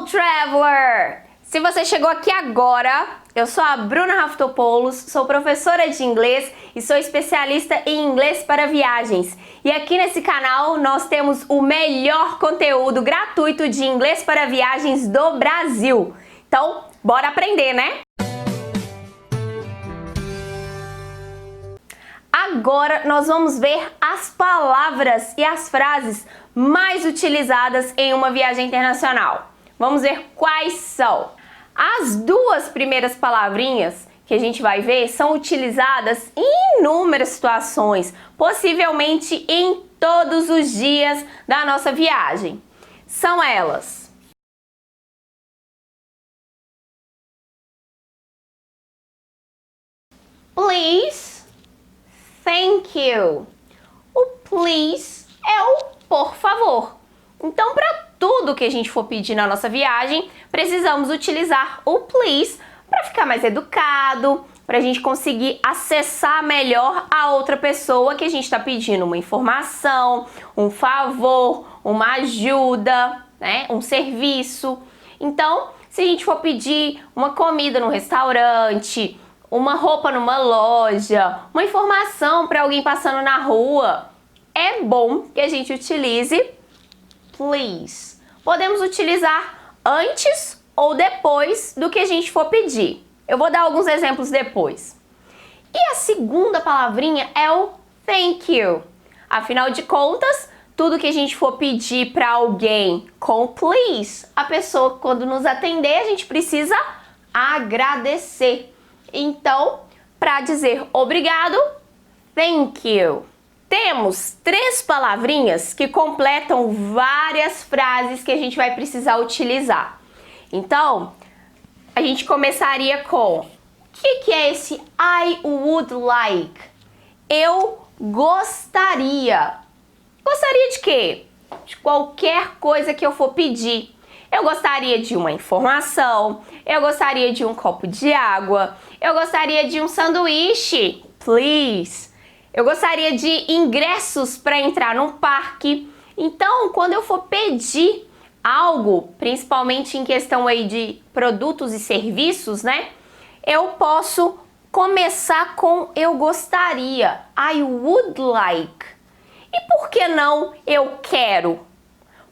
Hello, Traveler! Se você chegou aqui agora, eu sou a Bruna Raftopoulos, sou professora de inglês e sou especialista em inglês para viagens. E aqui nesse canal nós temos o melhor conteúdo gratuito de inglês para viagens do Brasil. Então, bora aprender, né? Agora nós vamos ver as palavras e as frases mais utilizadas em uma viagem internacional. Vamos ver quais são. As duas primeiras palavrinhas que a gente vai ver são utilizadas em inúmeras situações, possivelmente em todos os dias da nossa viagem. São elas: please, thank you. O please é o por favor. Então, para tudo que a gente for pedir na nossa viagem, precisamos utilizar o please para ficar mais educado, para a gente conseguir acessar melhor a outra pessoa que a gente está pedindo uma informação, um favor, uma ajuda, né? Um serviço. Então, se a gente for pedir uma comida no restaurante, uma roupa numa loja, uma informação para alguém passando na rua, é bom que a gente utilize please. Podemos utilizar antes ou depois do que a gente for pedir. Eu vou dar alguns exemplos depois. E a segunda palavrinha é o thank you. Afinal de contas, tudo que a gente for pedir para alguém com please, a pessoa, quando nos atender, a gente precisa agradecer. Então, para dizer obrigado, thank you. Temos três palavrinhas que completam várias frases que a gente vai precisar utilizar. Então, a gente começaria com: o que é esse I would like? Eu gostaria. Gostaria de quê? De qualquer coisa que eu for pedir. Eu gostaria de uma informação, eu gostaria de um copo de água, eu gostaria de um sanduíche, please. Eu gostaria de ingressos para entrar num parque. Então, quando eu for pedir algo, principalmente em questão aí de produtos e serviços, né? Eu posso começar com eu gostaria, I would like. E por que não eu quero?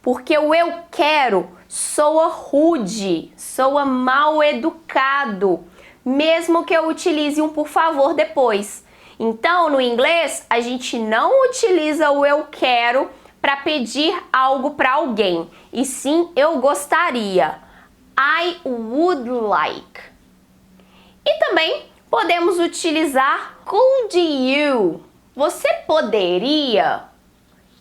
Porque o eu quero soa rude, soa mal educado, mesmo que eu utilize um por favor depois. Então, no inglês, a gente não utiliza o eu quero para pedir algo para alguém, e sim eu gostaria, I would like. E também podemos utilizar could you, você poderia.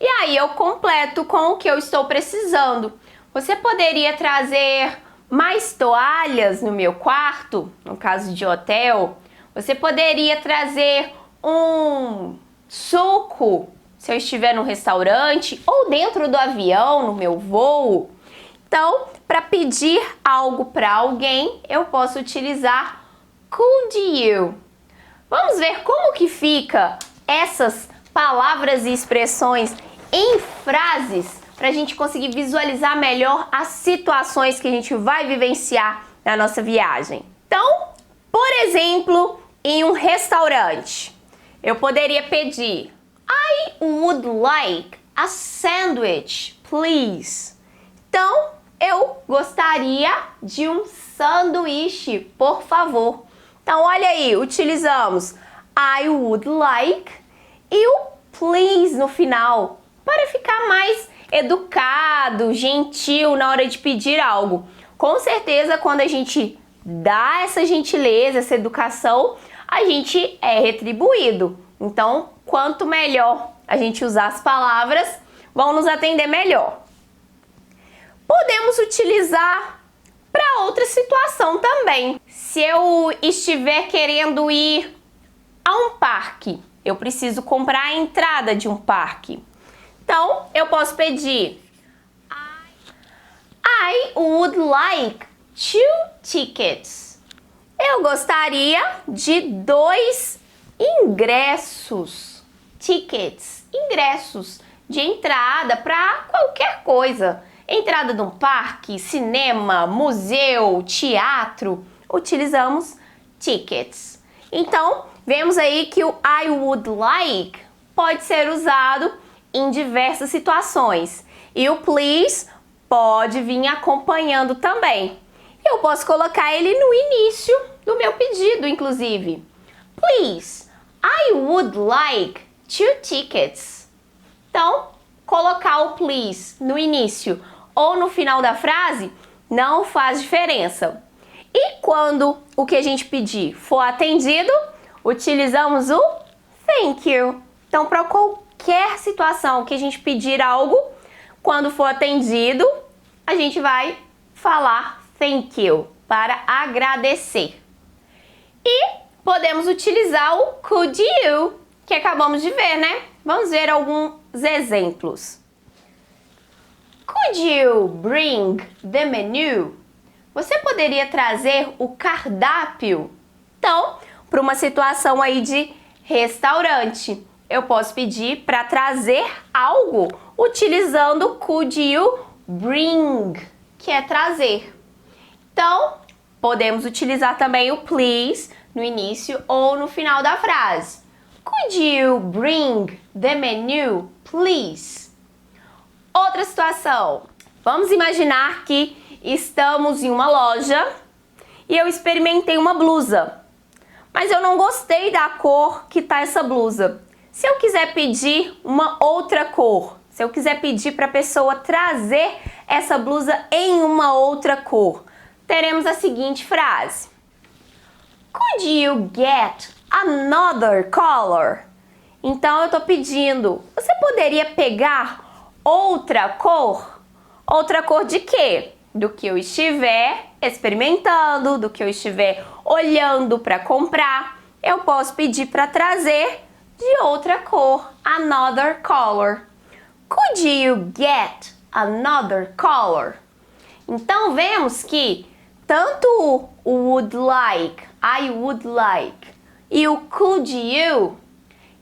E aí eu completo com o que eu estou precisando. Você poderia trazer mais toalhas no meu quarto, no caso de hotel? Você poderia trazer um suco se eu estiver no restaurante ou dentro do avião, no meu voo? Então, para pedir algo para alguém, eu posso utilizar could you. Vamos ver como que fica essas palavras e expressões em frases para a gente conseguir visualizar melhor as situações que a gente vai vivenciar na nossa viagem. Então, por exemplo, em um restaurante, eu poderia pedir: I would like a sandwich, please. Então, eu gostaria de um sanduíche, por favor. Então, olha aí, utilizamos I would like e o please no final, para ficar mais educado, gentil na hora de pedir algo. Com certeza, quando a gente dá essa gentileza, essa educação, a gente é retribuído. Então, quanto melhor a gente usar as palavras, vão nos atender melhor. Podemos utilizar para outra situação também. Se eu estiver querendo ir a um parque, eu preciso comprar a entrada de um parque. Então, eu posso pedir: I would like 2 tickets. Eu gostaria de 2 ingressos. Tickets, ingressos de entrada para qualquer coisa. Entrada de um parque, cinema, museu, teatro, utilizamos tickets. Então, vemos aí que o I would like pode ser usado em diversas situações. E o please pode vir acompanhando também. Eu posso colocar ele no início do meu pedido, inclusive. Please, I would like 2 tickets. Então, colocar o please no início ou no final da frase não faz diferença. E quando o que a gente pedir for atendido, utilizamos o thank you. Então, para qualquer situação que a gente pedir algo, quando for atendido, a gente vai falar thank you para agradecer. E podemos utilizar o could you, que acabamos de ver, né? Vamos ver alguns exemplos. Could you bring the menu? Você poderia trazer o cardápio? Então, para uma situação aí de restaurante, eu posso pedir para trazer algo utilizando could you bring, que é trazer. Então, podemos utilizar também o please no início ou no final da frase. Could you bring the menu, please? Outra situação. Vamos imaginar que estamos em uma loja e eu experimentei uma blusa, mas eu não gostei da cor que tá essa blusa. Se eu quiser pedir uma outra cor, se eu quiser pedir para a pessoa trazer essa blusa em uma outra cor, teremos a seguinte frase. Could you get another color? Então eu estou pedindo, você poderia pegar outra cor? Outra cor de quê? Do que eu estiver experimentando, do que eu estiver olhando para comprar, eu posso pedir para trazer de outra cor, another color. Could you get another color? Então vemos que tanto o would like, I would like e o could you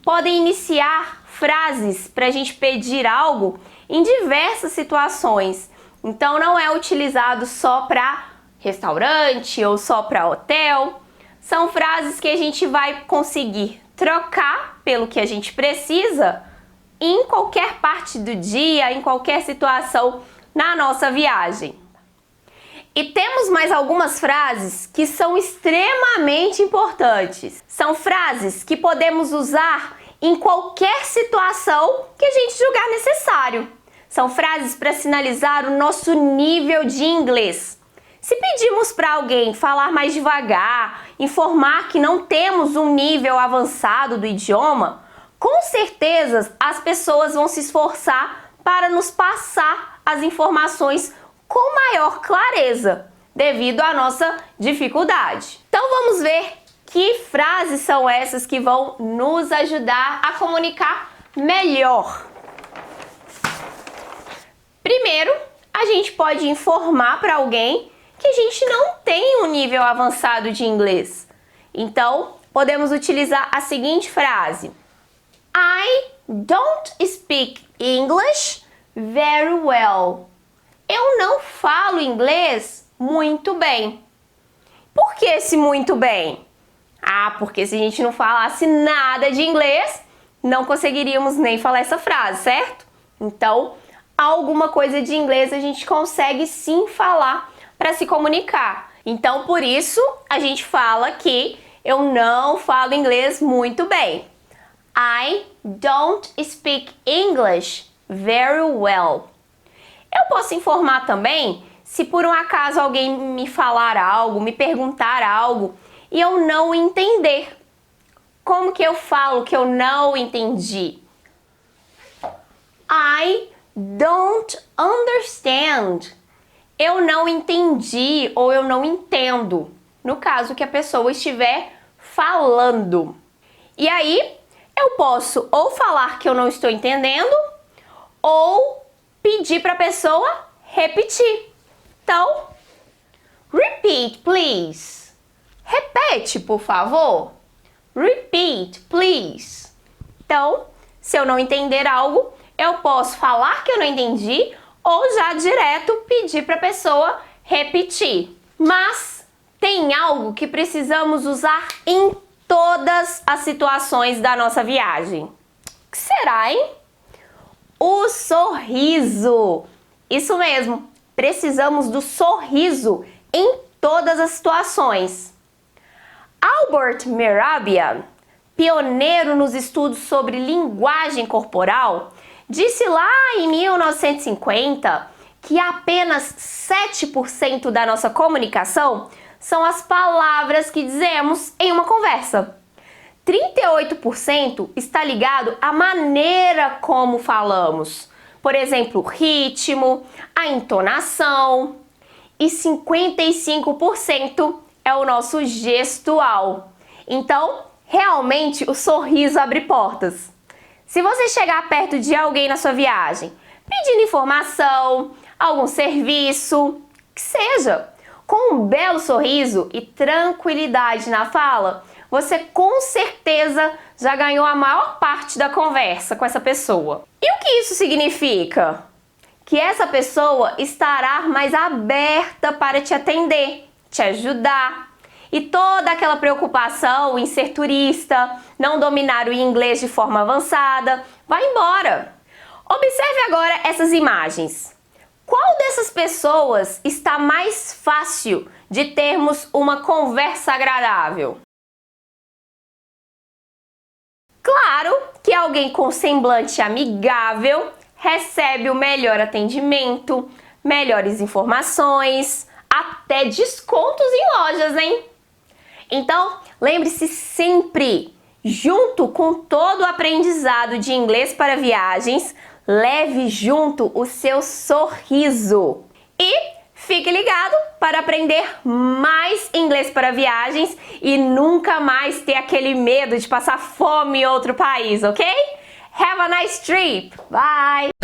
podem iniciar frases para a gente pedir algo em diversas situações. Então não é utilizado só para restaurante ou só para hotel. São frases que a gente vai conseguir trocar pelo que a gente precisa em qualquer parte do dia, em qualquer situação na nossa viagem. E temos mais algumas frases que são extremamente importantes. São frases que podemos usar em qualquer situação que a gente julgar necessário. São frases para sinalizar o nosso nível de inglês. Se pedimos para alguém falar mais devagar, informar que não temos um nível avançado do idioma, com certeza as pessoas vão se esforçar para nos passar as informações com maior clareza, devido à nossa dificuldade. Então vamos ver que frases são essas que vão nos ajudar a comunicar melhor. Primeiro, a gente pode informar para alguém que a gente não tem um nível avançado de inglês. Então, podemos utilizar a seguinte frase: I don't speak English very well. Eu não falo inglês muito bem. Por que esse muito bem? Porque se a gente não falasse nada de inglês, não conseguiríamos nem falar essa frase, certo? Então, alguma coisa de inglês a gente consegue sim falar para se comunicar. Então, por isso, a gente fala que eu não falo inglês muito bem. I don't speak English very well. Eu posso informar também se por um acaso alguém me falar algo, me perguntar algo e eu não entender. Como que eu falo que eu não entendi? I don't understand. Eu não entendi ou eu não entendo, no caso que a pessoa estiver falando. E aí, eu posso ou falar que eu não estou entendendo ou pedir para a pessoa repetir. Então, repeat, please. Repete, por favor. Repeat, please. Então, se eu não entender algo, eu posso falar que eu não entendi ou já direto pedir para a pessoa repetir. Mas tem algo que precisamos usar em todas as situações da nossa viagem. O que será, hein? O sorriso. Isso mesmo, precisamos do sorriso em todas as situações. Albert Mehrabian, pioneiro nos estudos sobre linguagem corporal, disse lá em 1950 que apenas 7% da nossa comunicação são as palavras que dizemos em uma conversa. 38% está ligado à maneira como falamos. Por exemplo, o ritmo, a entonação. E 55% é o nosso gestual. Então, realmente, o sorriso abre portas. Se você chegar perto de alguém na sua viagem, pedindo informação, algum serviço, que seja, com um belo sorriso e tranquilidade na fala, você com certeza já ganhou a maior parte da conversa com essa pessoa. E o que isso significa? Que essa pessoa estará mais aberta para te atender, te ajudar. E toda aquela preocupação em ser turista, não dominar o inglês de forma avançada, vai embora. Observe agora essas imagens. Qual dessas pessoas está mais fácil de termos uma conversa agradável? Claro que alguém com semblante amigável recebe o melhor atendimento, melhores informações, até descontos em lojas, hein? Então, lembre-se sempre, junto com todo o aprendizado de inglês para viagens, leve junto o seu sorriso. E fique ligado para aprender mais inglês para viagens e nunca mais ter aquele medo de passar fome em outro país, ok? Have a nice trip! Bye!